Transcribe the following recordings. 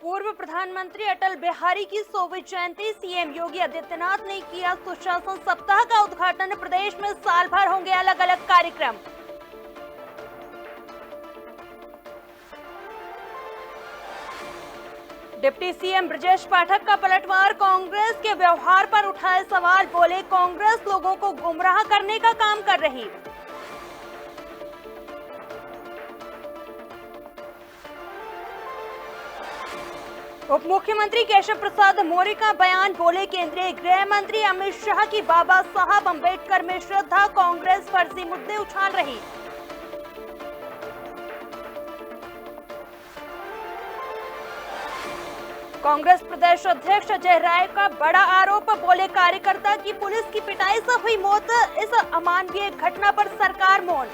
पूर्व प्रधानमंत्री अटल बिहारी की 100वीं जयंती, सीएम योगी आदित्यनाथ ने किया सुशासन सप्ताह का उद्घाटन। प्रदेश में साल भर होंगे अलग अलग कार्यक्रम। डिप्टी सीएम ब्रजेश पाठक का पलटवार, कांग्रेस के व्यवहार पर उठाए सवाल। बोले, कांग्रेस लोगों को गुमराह करने का काम कर रही। उप मुख्यमंत्री केशव प्रसाद मौर्य का बयान। बोले, केंद्रीय गृह मंत्री अमित शाह की बाबा साहब अंबेडकर में श्रद्धा, कांग्रेस फर्जी मुद्दे उछाल रही। कांग्रेस प्रदेश अध्यक्ष अजय राय का बड़ा आरोप। बोले, कार्यकर्ता की पुलिस की पिटाई से हुई मौत, इस अमानवीय घटना पर सरकार मौन।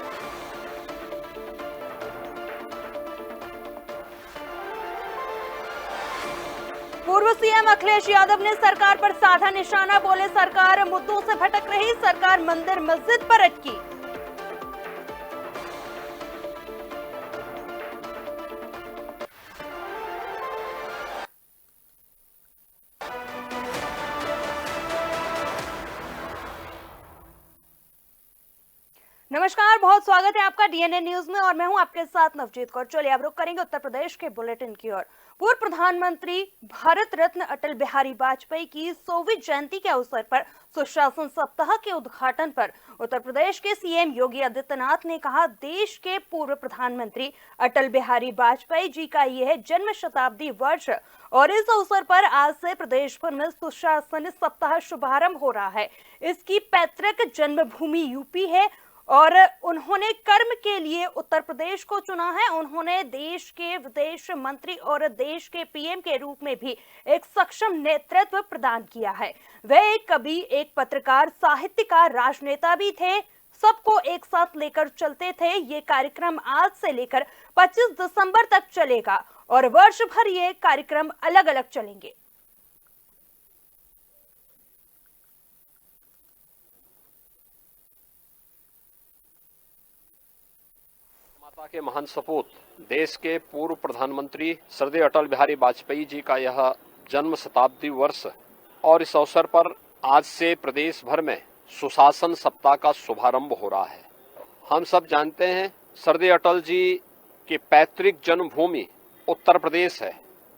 पूर्व सीएम अखिलेश यादव ने सरकार पर साधा निशाना। बोले, सरकार मुद्दों से भटक रही, सरकार मंदिर मस्जिद पर अटकी। नमस्कार, बहुत स्वागत है आपका डीएनए न्यूज में और मैं हूं आपके साथ नवजीत कौर। चलिए अब रुक करेंगे उत्तर प्रदेश के बुलेटिन की ओर। पूर्व प्रधानमंत्री भारत रत्न अटल बिहारी वाजपेयी की 100वीं जयंती के अवसर पर सुशासन सप्ताह के उद्घाटन पर उत्तर प्रदेश के सीएम योगी आदित्यनाथ ने कहा, देश के पूर्व प्रधानमंत्री अटल बिहारी वाजपेयी जी का यह जन्म शताब्दी वर्ष और इस अवसर पर आज से प्रदेश भर में सुशासन सप्ताह शुभारंभ हो रहा है। इसकी पैतृक जन्मभूमि यूपी है और उन्होंने कर्म के लिए उत्तर प्रदेश को चुना है। उन्होंने देश के विदेश मंत्री और देश के पीएम के रूप में भी एक सक्षम नेतृत्व प्रदान किया है। वे एक कवि, एक पत्रकार, साहित्यकार, राजनेता भी थे। सबको एक साथ लेकर चलते थे। ये कार्यक्रम आज से लेकर 25 दिसंबर तक चलेगा और वर्ष भर ये कार्यक्रम अलग अलग चलेंगे। माता के महान सपूत देश के पूर्व प्रधानमंत्री श्रद्धेय अटल बिहारी वाजपेयी जी का यह जन्म शताब्दी वर्ष और इस अवसर पर आज से प्रदेश भर में सुशासन सप्ताह का शुभारंभ हो रहा है। हम सब जानते हैं श्रद्धेय अटल जी की पैतृक जन्मभूमि उत्तर प्रदेश है।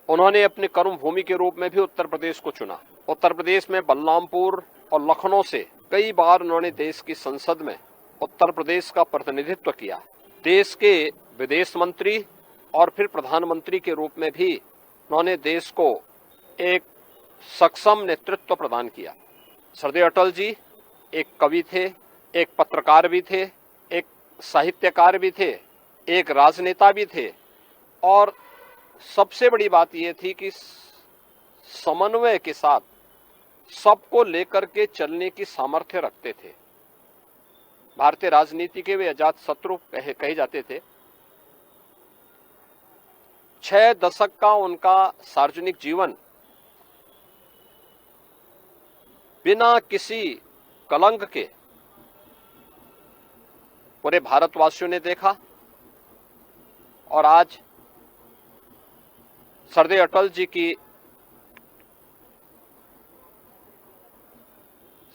उन्होंने अपनी कर्म भूमि के रूप में भी उत्तर प्रदेश को चुना। उत्तर प्रदेश में बलरामपुर और लखनऊ से कई बार उन्होंने देश की संसद में उत्तर प्रदेश का प्रतिनिधित्व किया। देश के विदेश मंत्री और फिर प्रधानमंत्री के रूप में भी उन्होंने देश को एक सक्षम नेतृत्व प्रदान किया। श्रद्धेय अटल जी एक कवि थे, एक पत्रकार भी थे, एक साहित्यकार भी थे, एक राजनेता भी थे और सबसे बड़ी बात यह थी कि समन्वय के साथ सबको लेकर के चलने की सामर्थ्य रखते थे। भारतीय राजनीति के वे अजात शत्रु कहे जाते थे। 6 दशक का उनका सार्वजनिक जीवन बिना किसी कलंक के पूरे भारतवासियों ने देखा और आज श्रद्धेय अटल जी की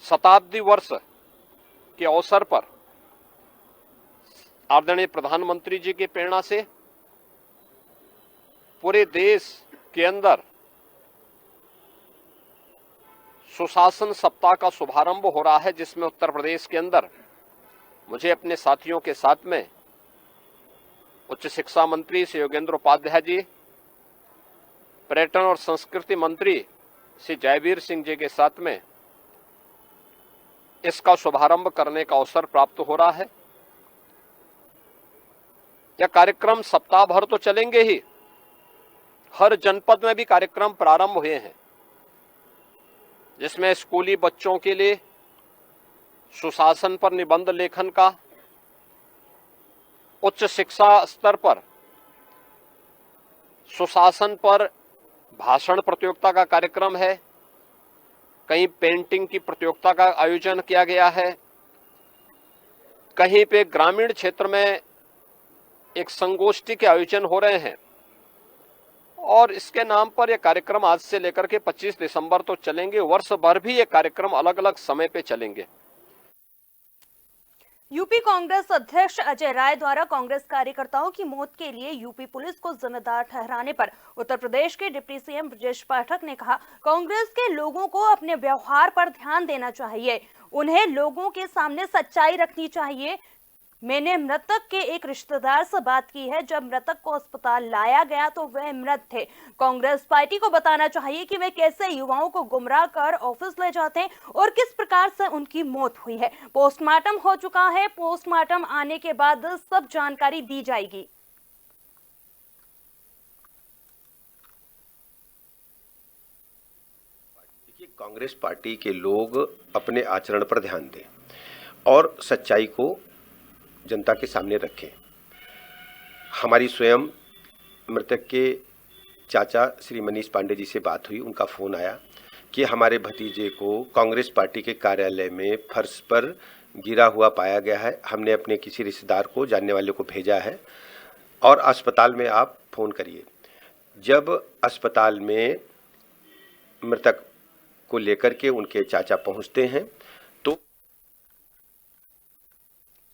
शताब्दी वर्ष के अवसर पर आदरणीय प्रधानमंत्री जी की प्रेरणा से पूरे देश के अंदर सुशासन सप्ताह का शुभारंभ हो रहा है, जिसमें उत्तर प्रदेश के अंदर मुझे अपने साथियों के साथ में उच्च शिक्षा मंत्री श्री योगेंद्र उपाध्याय जी, पर्यटन और संस्कृति मंत्री श्री जयवीर सिंह जी के साथ में इसका शुभारंभ करने का अवसर प्राप्त हो रहा है। यह कार्यक्रम सप्ताह भर तो चलेंगे ही, हर जनपद में भी कार्यक्रम प्रारंभ हुए हैं, जिसमें स्कूली बच्चों के लिए सुशासन पर निबंध लेखन का, उच्च शिक्षा स्तर पर सुशासन पर भाषण प्रतियोगिता का कार्यक्रम है। कहीं पेंटिंग की प्रतियोगिता का आयोजन किया गया है। कहीं पे ग्रामीण क्षेत्र में एक संगोष्ठी के आयोजन हो रहे हैं और इसके नाम पर ये कार्यक्रम आज से लेकर के 25 दिसंबर तो चलेंगे, वर्ष भर भी ये कार्यक्रम अलग अलग समय पे चलेंगे। यूपी कांग्रेस अध्यक्ष अजय राय द्वारा कांग्रेस कार्यकर्ताओं की मौत के लिए यूपी पुलिस को जिम्मेदार ठहराने पर उत्तर प्रदेश के डिप्टी सीएम ब्रजेश पाठक ने कहा, कांग्रेस के लोगों को अपने व्यवहार पर ध्यान देना चाहिए, उन्हें लोगों के सामने सच्चाई रखनी चाहिए। मैंने मृतक के एक रिश्तेदार से बात की है, जब मृतक को अस्पताल लाया गया तो वह मृत थे। कांग्रेस पार्टी को बताना चाहिए कि वे कैसे युवाओं को गुमराह कर ऑफिस ले जाते हैं और किस प्रकार से उनकी मौत हुई है। पोस्टमार्टम हो चुका है, पोस्टमार्टम आने के बाद सब जानकारी दी जाएगी। कांग्रेस पार्टी के लोग अपने आचरण पर ध्यान दें और सच्चाई को जनता के सामने रखें। हमारी स्वयं मृतक के चाचा श्री मनीष पांडे जी से बात हुई, उनका फ़ोन आया कि हमारे भतीजे को कांग्रेस पार्टी के कार्यालय में फर्श पर गिरा हुआ पाया गया है। हमने अपने किसी रिश्तेदार को, जानने वाले को भेजा है और अस्पताल में आप फ़ोन करिए। जब अस्पताल में मृतक को लेकर के उनके चाचा पहुंचते हैं तो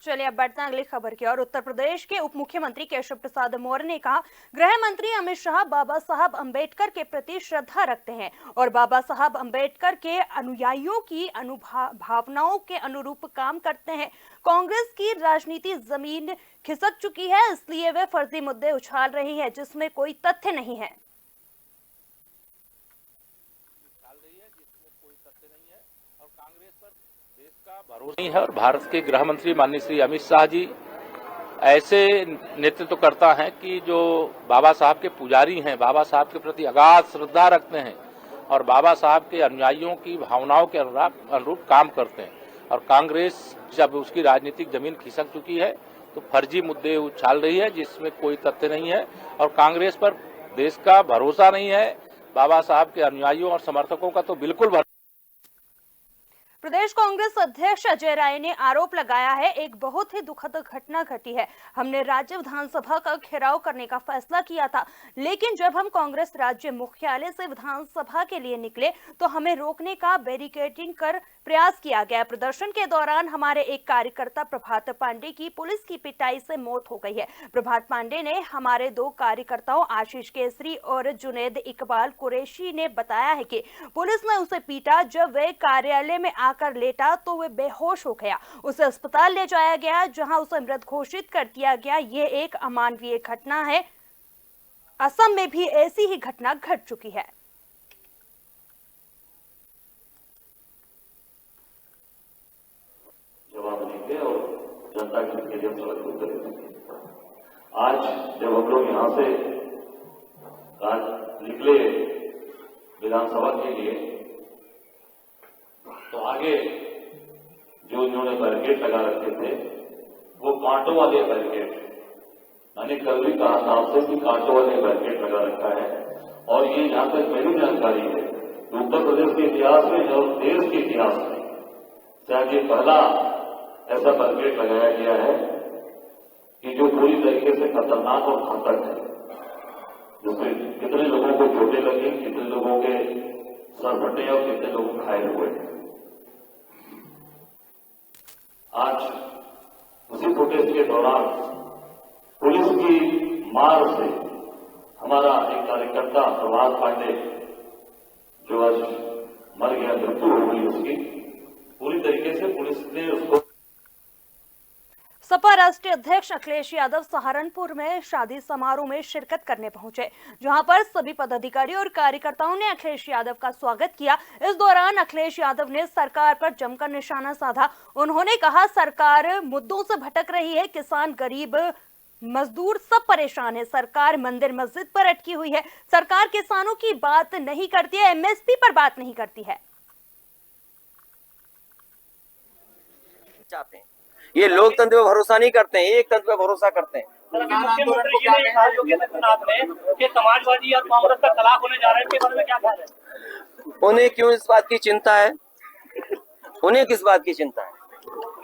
चलिए अब बढ़ते हैं अगली खबर की ओर। उत्तर प्रदेश के उप मुख्यमंत्री केशव प्रसाद मौर्य ने कहा, गृह मंत्री अमित शाह बाबा साहब अंबेडकर के प्रति श्रद्धा रखते हैं और बाबा साहब अंबेडकर के अनुयायियों की भावनाओं के अनुरूप काम करते हैं। कांग्रेस की राजनीति जमीन खिसक चुकी है, इसलिए वे फर्जी मुद्दे उछाल रही है जिसमें कोई तथ्य नहीं है। कांग्रेस पर देश का भरोसा नहीं है और भारत के गृह मंत्री माननीय श्री अमित शाह जी ऐसे नेतृत्व करता है कि जो बाबा साहब के पुजारी हैं, बाबा साहब के प्रति अगाध श्रद्धा रखते हैं और बाबा साहब के अनुयायियों की भावनाओं के अनुरूप काम करते हैं। और कांग्रेस जब उसकी राजनीतिक जमीन खिसक चुकी है तो फर्जी मुद्दे उछाल रही है जिसमें कोई तथ्य नहीं है और कांग्रेस पर देश का भरोसा नहीं है। बाबा साहब के अनुयायियों और समर्थकों का तो बिल्कुल प्रदेश कांग्रेस अध्यक्ष अजय राय ने आरोप लगाया है, एक बहुत ही दुखद घटना घटी है। हमने राज्य विधानसभा का घेराव करने का फैसला किया था, लेकिन जब हम कांग्रेस राज्य मुख्यालय से विधानसभा के लिए निकले तो हमें रोकने का बैरिकेडिंग कर प्रयास किया गया। प्रदर्शन के दौरान हमारे एक कार्यकर्ता प्रभात पांडे की पुलिस की पिटाई से मौत हो गई है। प्रभात पांडे ने हमारे दो कार्यकर्ताओं आशीष केसरी और जुनैद इकबाल कुरैशी ने बताया है कि पुलिस ने उसे पीटा। जब वह कार्यालय में आकर लेटा तो वह बेहोश हो गया। उसे अस्पताल ले जाया गया जहां उसे मृत घोषित कर दिया गया। ये एक अमानवीय घटना है। असम में भी ऐसी ही घटना घट चुकी है। जवाब देंगे और जनता के लिए सड़क को उतरेंगे। आज जब हम लोग यहाँ से निकले विधानसभा के लिए तो आगे जो इन्होंने बैरिकेड लगा रखे थे वो कांटों वाले बैरिकेड, मैंने कल भी कहा था आपसे कि कांटों वाले बैरिकेड लगा रखा है और ये जहां तक मेरी जानकारी है उत्तर प्रदेश के इतिहास में और देश के इतिहास में शायद ये पहला ऐसा बैरिकेड लगाया गया है कि जो पूरी तरीके से खतरनाक और घातक है, जिसमें कितने लोगों को चोटें लगी, कितने लोगों के सर फटे और कितने लोग घायल हुए। आज उसी प्रोटेस्ट के दौरान पुलिस की मार से हमारा एक कार्यकर्ता प्रभात पांडे जो आज मर गया, मृत्यु हो गई उसकी, पूरी तरीके से पुलिस ने उसको। सपा राष्ट्रीय अध्यक्ष अखिलेश यादव सहारनपुर में शादी समारोह में शिरकत करने पहुंचे, जहां पर सभी पदाधिकारी और कार्यकर्ताओं ने अखिलेश यादव का स्वागत किया। इस दौरान अखिलेश यादव ने सरकार पर जमकर निशाना साधा। उन्होंने कहा, सरकार मुद्दों से भटक रही है, किसान, गरीब, मजदूर सब परेशान है। सरकार मंदिर मस्जिद पर अटकी हुई है। सरकार किसानों की बात नहीं करती है, एमएसपी पर बात नहीं करती है। चाहते हैं ये लोकतंत्र पे भरोसा नहीं करते हैं, एक तंत्र पे भरोसा करते हैं। मुख्यमंत्री जी ने कहा योगी आदित्यनाथ ने कि समाजवादी और कांग्रेस का तलाक होने जा रहा है, इसके बारे में क्या ख्याल है? उन्हें क्यों इस बात की चिंता है? उन्हें किस बात की चिंता है?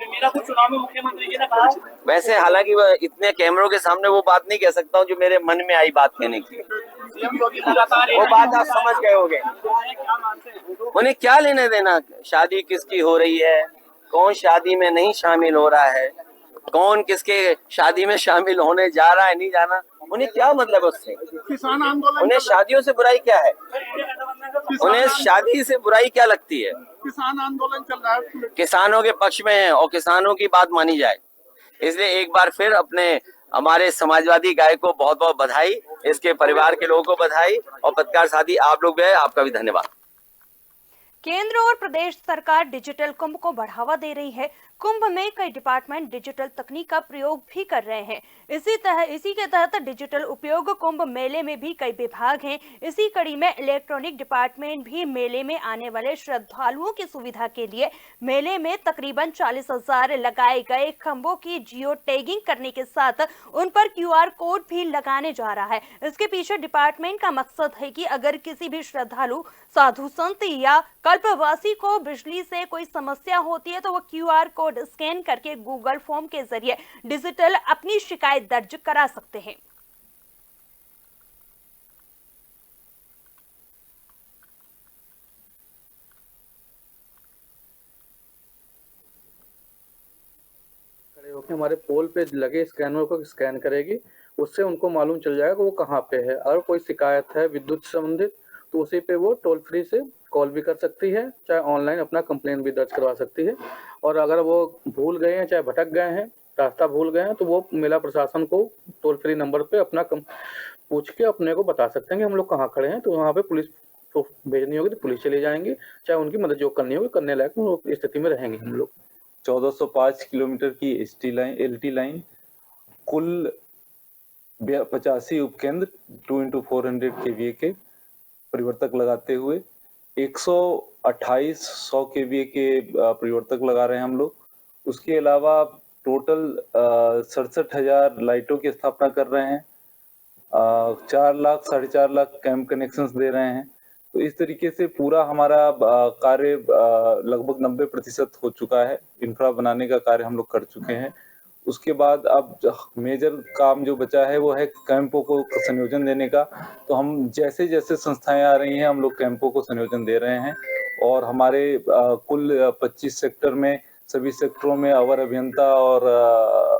मेरा कुछ चुनाव में मुख्यमंत्री जी ने कहा। वैसे हालांकि इतने कैमरों के सामने वो बात नहीं कह सकता हूँ जो मेरे मन में आई बात कहने की। सीएम योगी लगातार वो बात आप समझ गए होंगे। क्या मानते हैं? उन्हें क्या लेने देना शादी किसकी हो रही है, कौन शादी में नहीं शामिल हो रहा है, कौन किसके शादी में शामिल होने जा रहा है नहीं जाना, उन्हें क्या मतलब उससे। किसान आंदोलन, उन्हें शादियों से बुराई क्या है, उन्हें शादी से बुराई क्या लगती है। किसान आंदोलन चल रहा है, किसानों के पक्ष में है और किसानों की बात मानी जाए। इसलिए एक बार फिर अपने हमारे समाजवादी गाय को बहुत बहुत बधाई, इसके परिवार के लोगों को बधाई, और पत्रकार साथी आप लोग भी, आपका भी धन्यवाद। केंद्र और प्रदेश सरकार डिजिटल कुंभ को बढ़ावा दे रही है। कुंभ में कई डिपार्टमेंट डिजिटल तकनीक का प्रयोग भी कर रहे हैं। इसी के तहत डिजिटल उपयोग कुंभ मेले में भी कई विभाग हैं। इसी कड़ी में इलेक्ट्रॉनिक डिपार्टमेंट भी मेले में आने वाले श्रद्धालुओं की सुविधा के लिए मेले में तकरीबन 40,000 लगाए गए खंभों की जियो टैगिंग करने के साथ उन पर QR कोड भी लगाने जा रहा है। इसके पीछे डिपार्टमेंट का मकसद है कि अगर किसी भी श्रद्धालु, साधु संत या कल्पवासी को बिजली से कोई समस्या होती है तो वो QR कोड स्कैन करके गूगल फॉर्म के जरिए डिजिटल अपनी शिकायत दर्ज करा सकते हैं। खड़े होकर हमारे पोल पे लगे स्कैनर को स्कैन करेगी, उससे उनको मालूम चल जाएगा कि वो कहाँ पे है। अगर कोई शिकायत है विद्युत संबंधित तो उसी पे वो टोल फ्री से कॉल भी कर सकती है, चाहे ऑनलाइन अपना कंप्लेन भी दर्ज करवा सकती है। और अगर वो भूल गए हैं, चाहे भटक गए हैं, रास्ता भूल गए हैं, तो वो मेला प्रशासन को टोल फ्री नंबर पे अपना पूछ के अपने को बता सकते हैं कि हम लोग कहाँ खड़े हैं। तो वहाँ पे पुलिस को भेजनी होगी तो पुलिस चले जाएंगे, चाहे उनकी मदद जो करनी होगी करने लायक स्थिति में रहेंगे हम लोग। 1405 किलोमीटर की LT लाइन, कुल 85 उपकेंद्र 2x400 kVA के परिवर्तक लगाते हुए 128 100 kVA के परिवर्तक लगा रहे हैं हम लोग। उसके अलावा टोटल 67,000 लाइटों की स्थापना कर रहे हैं, 4 लाख 4.5 लाख कैंप कनेक्शंस दे रहे हैं। तो इस तरीके से पूरा हमारा कार्य लगभग 90% हो चुका है। इंफ्रा बनाने का कार्य हम लोग कर चुके हैं। उसके बाद अब मेजर काम जो बचा है वो है कैंपों को संयोजन देने का। तो हम जैसे जैसे संस्थाएं आ रही हैं हम लोग कैंपों को संयोजन दे रहे हैं, और हमारे कुल 25 सेक्टर में सभी सेक्टरों में अवर अभियंता और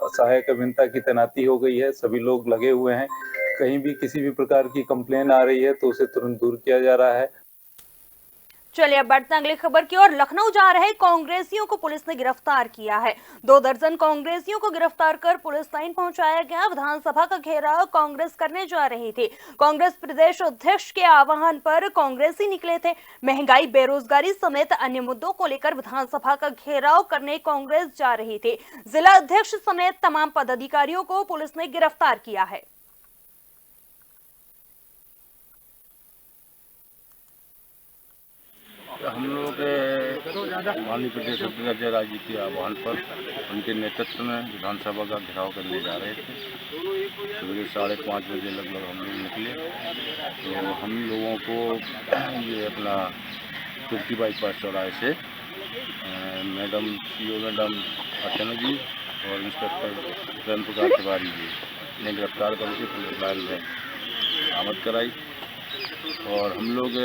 सहायक अभियंता की तैनाती हो गई है। सभी लोग लगे हुए हैं। कहीं भी किसी भी प्रकार की कंप्लेन आ रही है तो उसे तुरंत दूर किया जा रहा है। चलिए अब बढ़ते हैं अगली खबर की ओर। लखनऊ जा रहे कांग्रेसियों को पुलिस ने गिरफ्तार किया है। 2 दर्जन कांग्रेसियों को गिरफ्तार कर पुलिस लाइन पहुंचाया गया। विधानसभा का घेराव कांग्रेस करने जा रही थी। कांग्रेस प्रदेश अध्यक्ष के आह्वान पर कांग्रेसी निकले थे। महंगाई, बेरोजगारी समेत अन्य मुद्दों को लेकर विधानसभा का घेराव करने कांग्रेस जा रही थी। जिला अध्यक्ष समेत तमाम पदाधिकारियों को पुलिस ने गिरफ्तार किया है। हम लोग माननीय प्रदेश अध्यक्ष जयराज जी के आह्वान पर उनके नेतृत्व में विधानसभा का घेराव करने जा रहे थे। सवेरे 5:30 बजे लगभग हम लोग निकले। तो हम लोगों को ये अपना तुर्की बाईपास चौराहे से मैडम CO मैडम अर्चना जी और इंस्पेक्टर प्रेम प्रकाश तिवारी जी ने गिरफ्तार करके पुलिस लाइन में आमद कराई। और हम लोग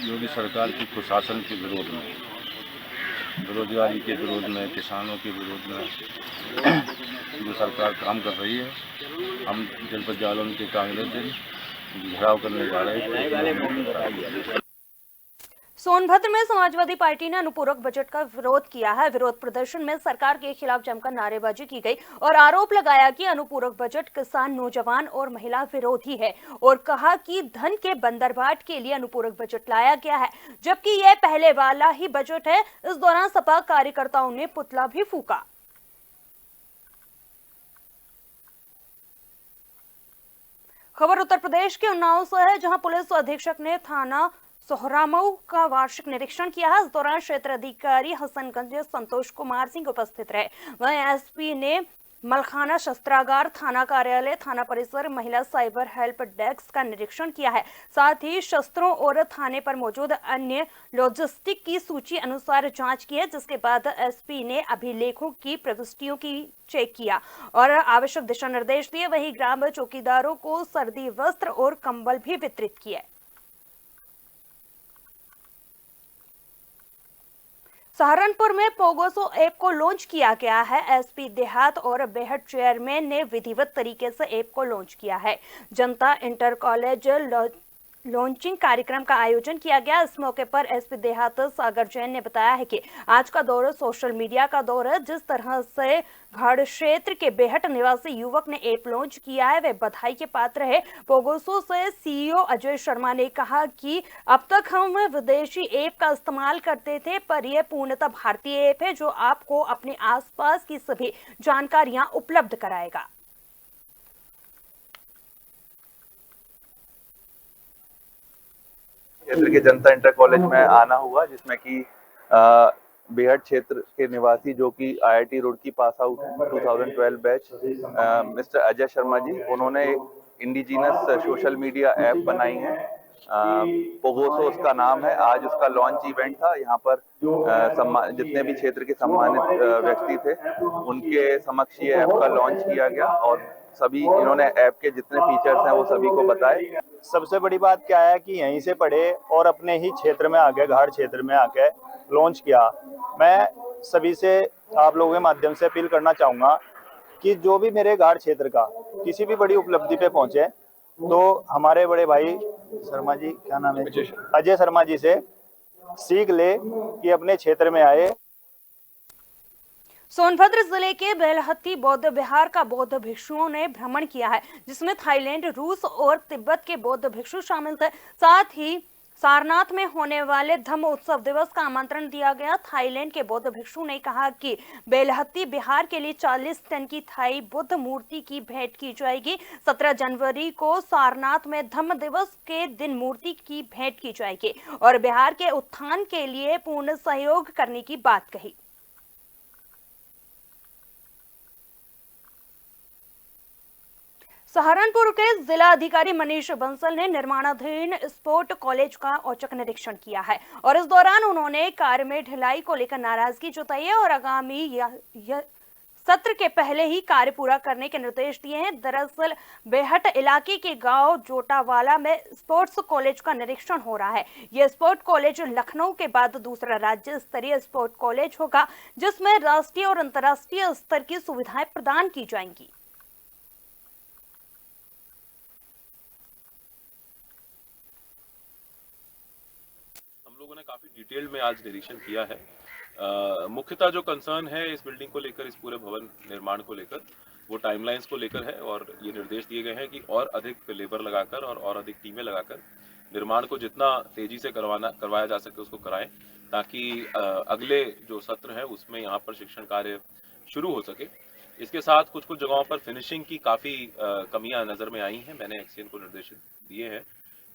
योगी सरकार की कुशासन के विरोध में, बेरोजगारी के विरोध में, किसानों के विरोध में जो सरकार काम कर रही है, हम जनपद जालौन के कांग्रेस घेराव करने जा रहे थे। सोनभद्र में समाजवादी पार्टी ने अनुपूरक बजट का विरोध किया है। विरोध प्रदर्शन में सरकार के खिलाफ जमकर नारेबाजी की गई और आरोप लगाया कि अनुपूरक बजट किसान, नौजवान और महिला विरोधी है, और कहा कि धन के बंदरबाट के लिए अनुपूरक बजट लाया गया है, जबकि यह पहले वाला ही बजट है। इस दौरान सपा कार्यकर्ताओं ने पुतला भी फूका। खबर उत्तर प्रदेश के उन्नाव से है, जहां पुलिस अधीक्षक ने थाना सोहरामऊ का वार्षिक निरीक्षण किया है। इस दौरान क्षेत्र अधिकारी हसनगंज संतोष कुमार सिंह उपस्थित रहे। वहीं SP ने मलखाना शस्त्रागार, थाना कार्यालय, थाना परिसर, महिला साइबर हेल्प डेस्क का निरीक्षण किया है। साथ ही शस्त्रों और थाने पर मौजूद अन्य लॉजिस्टिक की सूची अनुसार जांच की है, जिसके बाद एसपी ने अभिलेखों की प्रविष्टियों की चेक किया और आवश्यक दिशा निर्देश दिए। वहीं ग्राम चौकीदारों को सर्दी वस्त्र और कंबल भी वितरित किए। सहारनपुर में पोगोसो ऐप को लॉन्च किया गया है। एसपी देहात और बेहट चेयरमैन ने विधिवत तरीके से ऐप को लॉन्च किया है। जनता इंटर कॉलेज लॉन्चिंग कार्यक्रम का आयोजन किया गया। इस मौके पर एसपी देहात सागर जैन ने बताया है कि आज का दौर सोशल मीडिया का दौर है। जिस तरह से घाट क्षेत्र के बेहट निवासी युवक ने ऐप लॉन्च किया है, वे बधाई के पात्र है। पोगोसो से सीईओ अजय शर्मा ने कहा कि अब तक हम विदेशी ऐप का इस्तेमाल करते थे, पर यह पूर्णतः भारतीय ऐप है जो आपको अपने आसपास की सभी जानकारियां उपलब्ध कराएगा। क्षेत्र के जनता इंटर कॉलेज में आना हुआ, जिसमें कि बेहट क्षेत्र के निवासी जो कि IIT Roorkee pass out 2012 batch mister Ajay Sharma ji, उन्होंने इंडिजिनस सोशल मीडिया ऐप बनाई है। पोगोसो उसका नाम है। आज उसका लॉन्च इवेंट था। यहाँ पर जितने भी क्षेत्र के सम्मानित व्यक्ति थे उनके समक्ष ये ऐप का लॉन्च किया गया और सभी इन्होंने ऐप के जितने फीचर्स हैं वो सभी को बताए। सबसे बड़ी बात क्या है कि यहीं से पढ़े और अपने ही क्षेत्र में आके, घाट क्षेत्र में आके लॉन्च किया। मैं सभी से आप लोगों के माध्यम से अपील करना चाहूँगा कि जो भी मेरे घाट क्षेत्र का किसी भी बड़ी उपलब्धि पे पहुँचे तो हमारे बड़े भाई शर्मा जी, क्या नाम है, अजय शर्मा जी से सीख ले कि अपने क्षेत्र में आए। सोनभद्र जिले के बेलहत्ती बौद्ध विहार का बौद्ध भिक्षुओं ने भ्रमण किया है, जिसमें थाईलैंड, रूस और तिब्बत के बौद्ध भिक्षु शामिल थे। साथ ही सारनाथ में होने वाले धम्म उत्सव दिवस का आमंत्रण दिया गया। थाईलैंड के बौद्ध भिक्षु ने कहा कि बेलहत्ती बिहार के लिए 40 टन की थाई बुद्ध मूर्ति की भेंट की जाएगी। 17 जनवरी को सारनाथ में धम्म दिवस के दिन मूर्ति की भेंट की जाएगी और बिहार के उत्थान के लिए पूर्ण सहयोग करने की बात कही। सहारनपुर के जिला अधिकारी मनीष बंसल ने निर्माणाधीन स्पोर्ट कॉलेज का औचक निरीक्षण किया है और इस दौरान उन्होंने कार्य में ढिलाई को लेकर नाराजगी जताई है और आगामी सत्र के पहले ही कार्य पूरा करने के निर्देश दिए हैं। दरअसल बेहट इलाके के गांव जोटावाला में स्पोर्ट्स कॉलेज का निरीक्षण हो रहा है। यह स्पोर्ट कॉलेज लखनऊ के बाद दूसरा राज्य स्तरीय स्पोर्ट कॉलेज होगा, जिसमें राष्ट्रीय और अंतर्राष्ट्रीय स्तर की सुविधाएं प्रदान की जाएंगी। लोगों ने काफी डिटेल में आज निरीक्षण किया है। मुख्यतः जो कंसर्न है इस बिल्डिंग को लेकर, इस पूरे भवन निर्माण को लेकर, वो टाइमलाइंस को लेकर है और ये निर्देश दिए गए हैं कि और अधिक लेबर लगाकर और अधिक टीमें लगाकर निर्माण को जितना तेजी से करवाया जा सके उसको कराएं, ताकि अगले जो सत्र है उसमें यहाँ पर शिक्षण कार्य शुरू हो सके। इसके साथ कुछ जगहों पर फिनिशिंग की काफी कमियां नजर में आई हैं। मैंने एक्सीएन को निर्देश दिए हैं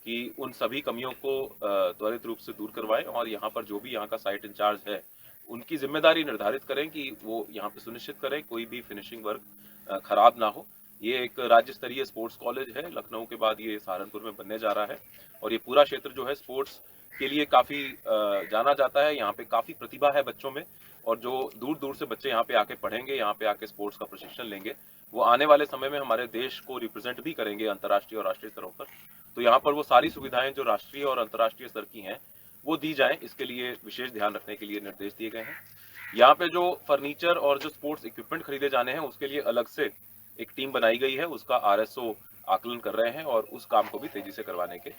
कि उन सभी कमियों को त्वरित रूप से दूर करवाएं और यहाँ पर जो भी यहाँ का साइट इंचार्ज है उनकी जिम्मेदारी निर्धारित करें कि वो यहाँ पे सुनिश्चित करें कोई भी फिनिशिंग वर्क खराब ना हो। ये एक राज्य स्तरीय स्पोर्ट्स कॉलेज है, लखनऊ के बाद ये सहारनपुर में बनने जा रहा है और ये पूरा क्षेत्र जो है स्पोर्ट्स के लिए काफी जाना जाता है। यहाँ पे काफी प्रतिभा है बच्चों में और जो दूर दूर से बच्चे यहाँ पे आके पढ़ेंगे, यहाँ पे आके स्पोर्ट्स का प्रशिक्षण लेंगे, वो आने वाले समय में हमारे देश को रिप्रेजेंट भी करेंगे अंतर्राष्ट्रीय और राष्ट्रीय स्तरों पर। तो यहाँ पर वो सारी सुविधाएं जो राष्ट्रीय और अंतर्राष्ट्रीय स्तर की हैं वो दी जाएं, इसके लिए विशेष ध्यान रखने के लिए निर्देश दिए गए हैं। यहाँ पे जो फर्नीचर और जो स्पोर्ट्स इक्विपमेंट खरीदे जाने हैं उसके लिए अलग से एक टीम बनाई गई है, उसका आरएसओ आकलन कर रहे हैं और उस काम को भी तेजी से करवाने के।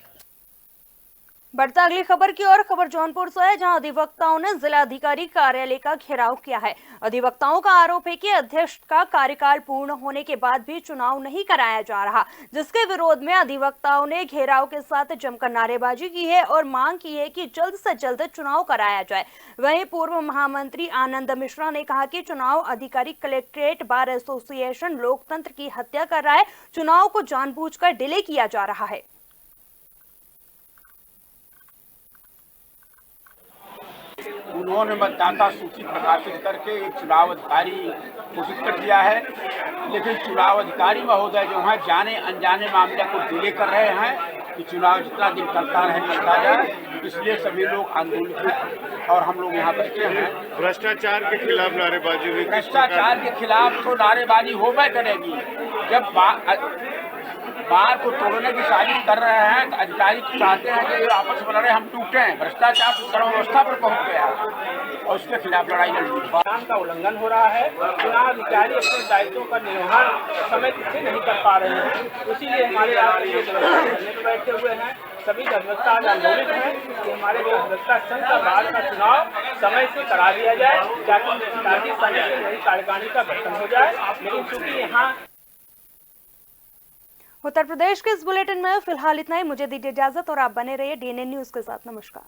बढ़ता अगली खबर की ओर। खबर जौनपुर से है, जहां अधिवक्ताओं ने जिला अधिकारी कार्यालय का घेराव किया है। अधिवक्ताओं का आरोप है कि अध्यक्ष का कार्यकाल पूर्ण होने के बाद भी चुनाव नहीं कराया जा रहा, जिसके विरोध में अधिवक्ताओं ने घेराव के साथ जमकर नारेबाजी की है और मांग की है कि जल्द से जल्द चुनाव कराया जाए। वहीं पूर्व महामंत्री आनंद मिश्रा ने कहा कि चुनाव अधिकारी कलेक्ट्रेट बार एसोसिएशन लोकतंत्र की हत्या कर रहा है, चुनाव को जानबूझकर डिले किया जा रहा है। उन्होंने मतदाता सूची प्रकाशित करके एक चुनाव अधिकारी घोषित कर दिया है, लेकिन चुनाव अधिकारी महोदय जो हैं जाने अनजाने मामले को डिले कर रहे हैं कि चुनाव जितना दिन चलता जाए, इसलिए सभी लोग आंदोलित और हम लोग यहाँ बैठे हैं। भ्रष्टाचार के खिलाफ नारेबाजी हुई। भ्रष्टाचार के खिलाफ तो नारेबाजी होबे करेगी। जब बार को तोड़ने की साजिश कर रहे हैं तो अधिकारी चाहते हैं कि आपस में लड़े, हम टूटे। भ्रष्टाचार सर्व व्यवस्था पर पहुंच गया और उसके खिलाफ लड़ाई लड़नी। संविधान का उल्लंघन हो रहा है। चुनाव अधिकारी अपने दायित्वों का निर्वहन समय से नहीं कर पा रहे हैं, इसीलिए हमारे आप ये धरने पर बैठे हुए हैं। सभी व्यवस्था आज आंदोलित है कि हमारे व्यवस्था संघ का बाद का चुनाव समय से करा दिया जाए, ताकि समय से नई कार्यकारिणी का गठन हो जाए। लेकिन चूंकि यहाँ उत्तर प्रदेश के इस बुलेटिन में फिलहाल इतना ही। मुझे दीजिए इजाजत और आप बने रहिए डीएनए न्यूज के साथ। नमस्कार।